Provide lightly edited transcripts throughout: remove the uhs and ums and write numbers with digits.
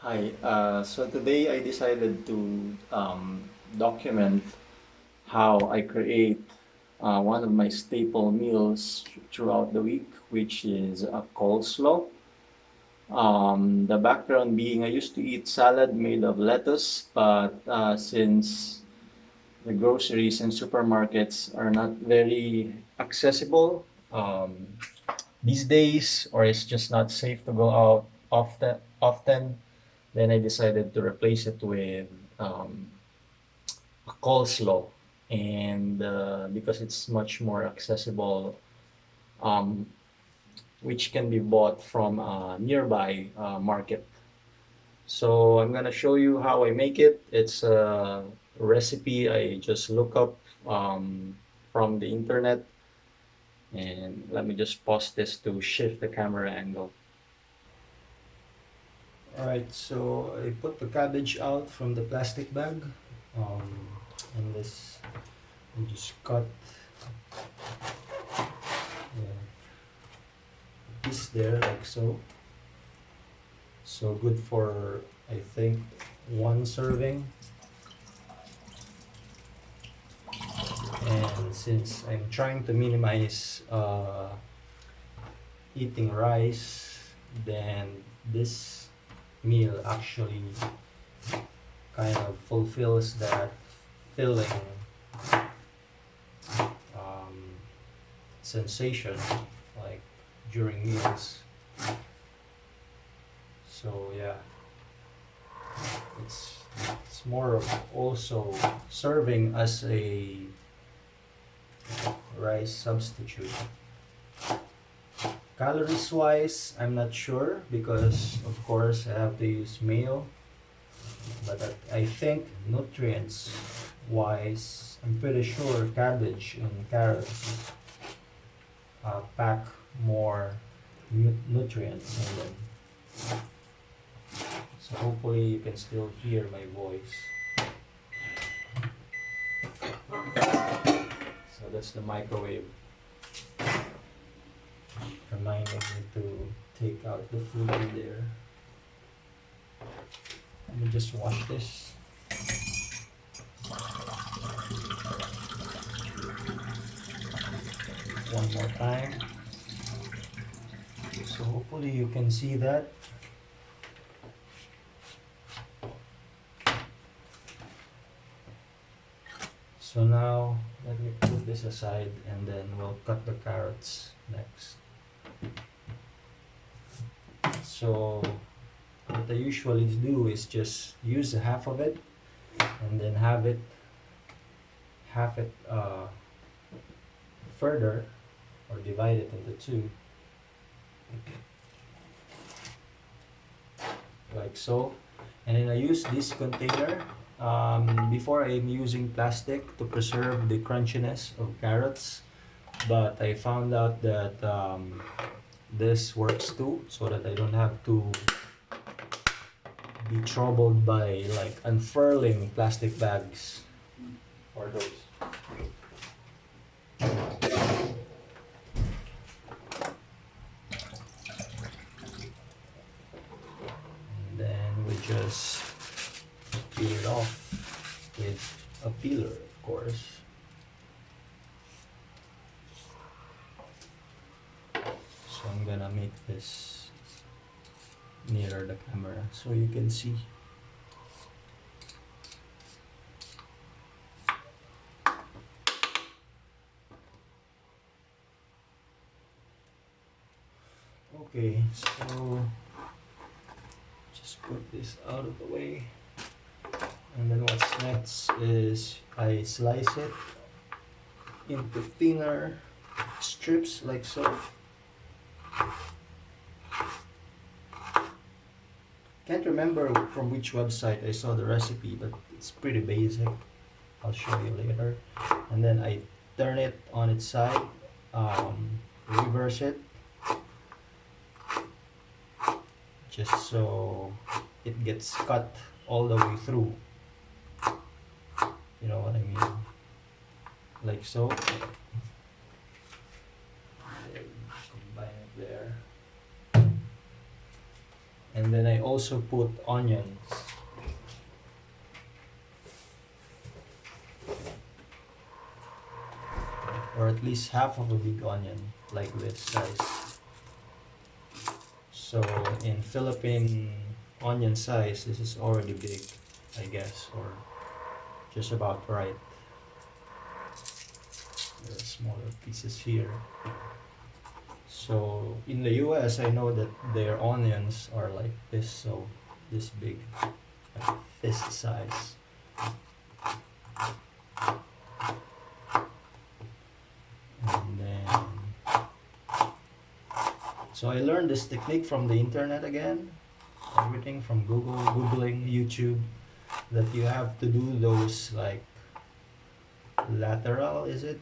Hi, so today I decided to document how I create one of my staple meals throughout the week, which is a coleslaw. The background being I used to eat salad made of lettuce, but since the groceries and supermarkets are not very accessible these days, or it's just not safe to go out often, then I decided to replace it with um, a coleslaw. And because it's much more accessible, um, which can be bought from a nearby market. So I'm gonna show you how I make it. It's a recipe I just look up from the internet. And let me just pause this to shift the camera angle. Alright, so I put the cabbage out from the plastic bag. And this, I just cut a piece there like so. So good for, I think, one serving. And since I'm trying to minimize eating rice, then this meal actually kind of fulfills that filling um, sensation like during meals. So yeah, it's it's more of also serving as a rice substitute. Calories wise, I'm not sure because of course I have to use mayo, but I think nutrients wise, I'm pretty sure cabbage and carrots pack more nutrients in them. So hopefully you can still hear my voice. So that's the microwave reminding me to take out the food in there. Let me just wash this. One more time. So hopefully you can see that. So now let me put this aside and then we'll cut the carrots next. So what I usually do is just use half of it and then have it further or divide it into two like so. And then I use this container. Before I'm using plastic to preserve the crunchiness of carrots, but I found out that this works too, so that I don't have to be troubled by like unfurling plastic bags or those. And then we just peel it off with a peeler, of course. So I'm gonna make this nearer the camera so you can see. Okay, so just put this out of the way. And then what's next is I slice it into thinner strips like so. Can't remember from which website I saw the recipe, but it's pretty basic. I'll show you later. And then I turn it on its side, reverse it, just so it gets cut all the way through. You know what I mean? Like so. Then combine it there. And then I also put onions, or at least half of a big onion, like this size. So in Philippine onion size, this is already big, I guess, or just about right. There are smaller pieces here. So in the US, I know that their onions are like this, so this big, like fist size. And then, so I learned this technique from the internet again, everything from Googling, YouTube, that you have to do those like lateral, is it?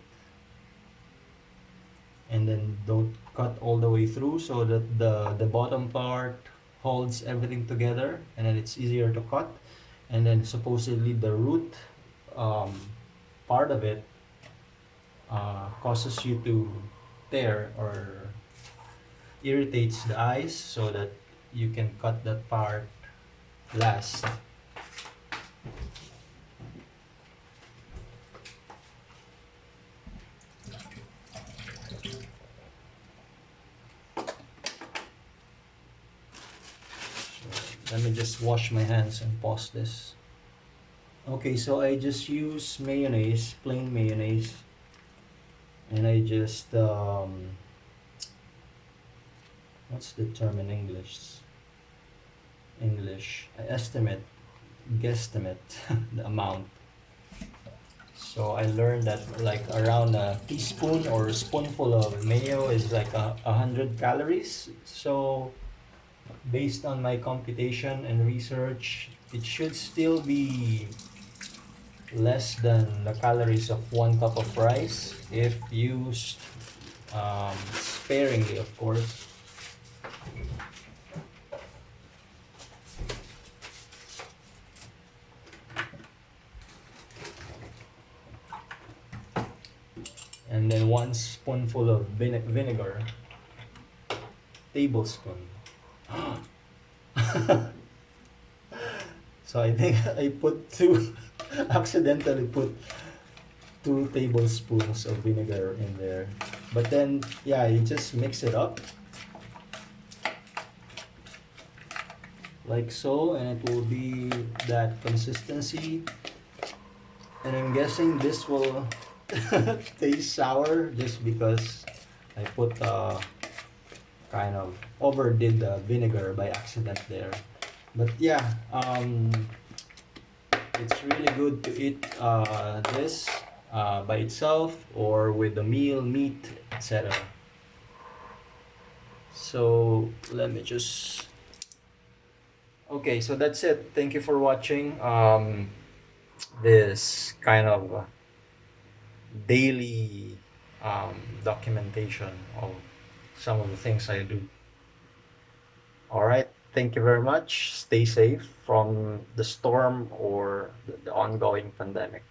And then don't cut all the way through so that the bottom part holds everything together, and then it's easier to cut. And then supposedly the root um, part of it causes you to tear or irritates the eyes, so that you can cut that part last. Let me just wash my hands and pause this. Okay, so I just use mayonnaise, plain mayonnaise, and I just what's the term in English? I estimate, guesstimate the amount. So I learned that like around a teaspoon or a spoonful of mayo is like 100 calories. So based on my computation and research, it should still be less than the calories of 1 cup of rice if used sparingly, of course. And then 1 spoonful of vinegar, tablespoon. So I think I put two, accidentally put 2 tablespoons of vinegar in there. But then, yeah, you just mix it up like so, and it will be that consistency. And I'm guessing this will taste sour just because I put kind of overdid the vinegar by accident there. But yeah, it's really good to eat this by itself or with the meal, meat, etc. So let me just... Okay, so that's it. Thank you for watching this kind of daily documentation of some of the things I do. All right. Thank you very much. Stay safe from the storm or the ongoing pandemic.